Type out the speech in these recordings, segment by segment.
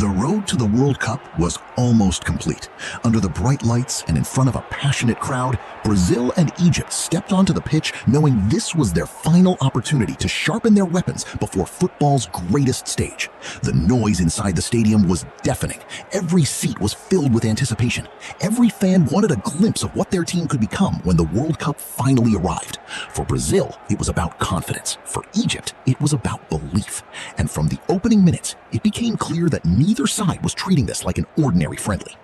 The road to the World Cup was almost complete. Under the bright lights and in front of a passionate crowd, Brazil and Egypt stepped onto the pitch knowing this was their final opportunity to sharpen their weapons before football's greatest stage. The noise inside the stadium was deafening. Every seat was filled with anticipation. Every fan wanted a glimpse of what their team could become when the World Cup finally arrived. For Brazil, it was about confidence. For Egypt, it was about belief. And from the opening minutes, it became clear that neither side was treating this like an ordinary friendly.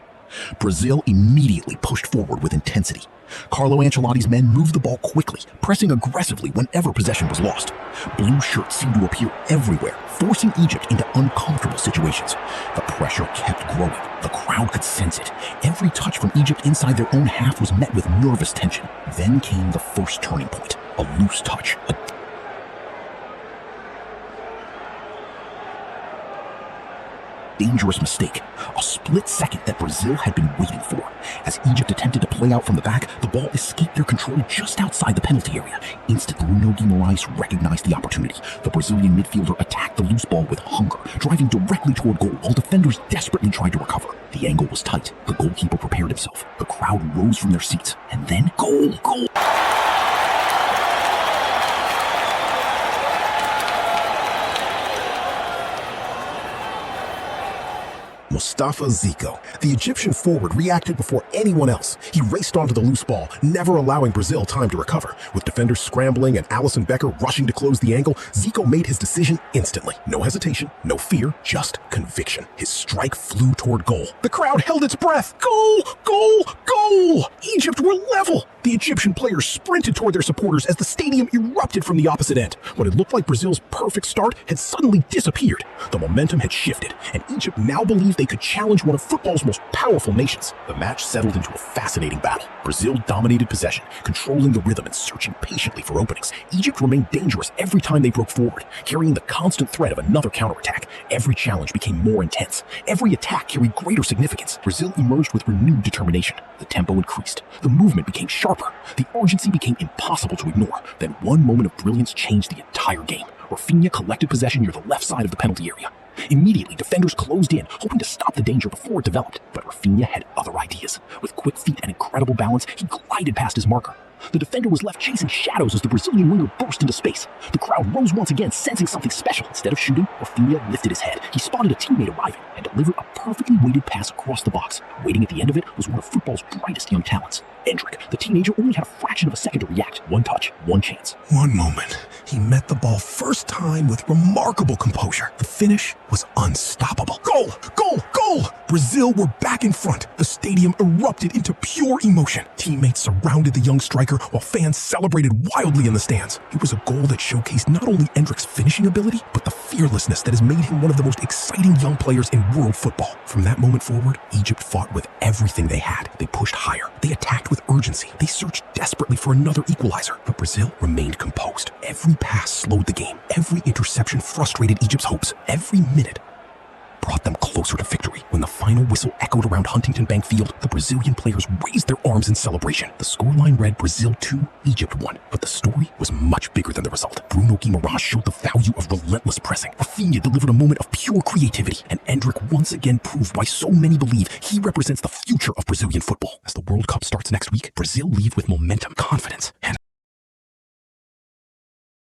Brazil immediately pushed forward with intensity. Carlo Ancelotti's men moved the ball quickly, pressing aggressively whenever possession was lost. Blue shirts seemed to appear everywhere, forcing Egypt into uncomfortable situations. The pressure kept growing. The crowd could sense it. Every touch from Egypt inside their own half was met with nervous tension. Then came the first turning point. A loose touch, a dangerous mistake, a split second that Brazil had been waiting for. As Egypt attempted to play out from the back, the ball escaped their control just outside the penalty area. Instantly, Bruno Guimarães recognized the opportunity. The Brazilian midfielder attacked the loose ball with hunger, driving directly toward goal while defenders desperately tried to recover. The angle was tight. The goalkeeper prepared himself. The crowd rose from their seats. And then goal! Mostafa Zico, the Egyptian forward, reacted before anyone else. He raced onto the loose ball, never allowing Brazil time to recover. With defenders scrambling and Alisson Becker rushing to close the angle, Zico made his decision instantly. No hesitation, no fear, just conviction. His strike flew toward goal. The crowd held its breath. Goal! Goal! Goal! Egypt were level! The Egyptian players sprinted toward their supporters as the stadium erupted from the opposite end. What had looked like Brazil's perfect start had suddenly disappeared. The momentum had shifted, and Egypt now believed they could challenge one of football's most powerful nations. The match settled into a fascinating battle. Brazil dominated possession, controlling the rhythm and searching patiently for openings. Egypt remained dangerous every time they broke forward, carrying the constant threat of another counterattack. Every challenge became more intense. Every attack carried greater significance. Brazil emerged with renewed determination. The tempo increased. The movement became sharper. The urgency became impossible to ignore. Then one moment of brilliance changed the entire game. Rafinha collected possession near the left side of the penalty area. Immediately, defenders closed in, hoping to stop the danger before it developed. But Rafinha had other ideas. With quick feet and incredible balance, he glided past his marker. The defender was left chasing shadows as the Brazilian winger burst into space. The crowd rose once again, sensing something special. Instead of shooting, Rafinha lifted his head. He spotted a teammate arriving and delivered a perfectly weighted pass across the box. Waiting at the end of it was one of football's brightest young talents. Endrick, the teenager, only had a fraction of a second to react. One touch, one chance. One moment. He met the ball first time with remarkable composure. The finish was unstoppable. Goal! Goal! Goal! Brazil were back in front. The stadium erupted into pure emotion. Teammates surrounded the young striker while fans celebrated wildly in the stands. It was a goal that showcased not only Endrick's finishing ability, but the fearlessness that has made him one of the most exciting young players in world football. From that moment forward, Egypt fought with everything they had. They pushed higher. They attacked with urgency. They searched desperately for another equalizer. But Brazil remained composed. Every pass slowed the game. Every interception frustrated Egypt's hopes. Every minute brought them closer to victory. When the final whistle echoed around Huntington Bank Field, the Brazilian players raised their arms in celebration. The scoreline read Brazil 2, Egypt 1. But the story was much bigger than the result. Bruno Guimarães showed the value of relentless pressing. Rafinha delivered a moment of pure creativity. And Endrick once again proved why so many believe he represents the future of Brazilian football. As the World Cup starts next week, Brazil leave with momentum, confidence, and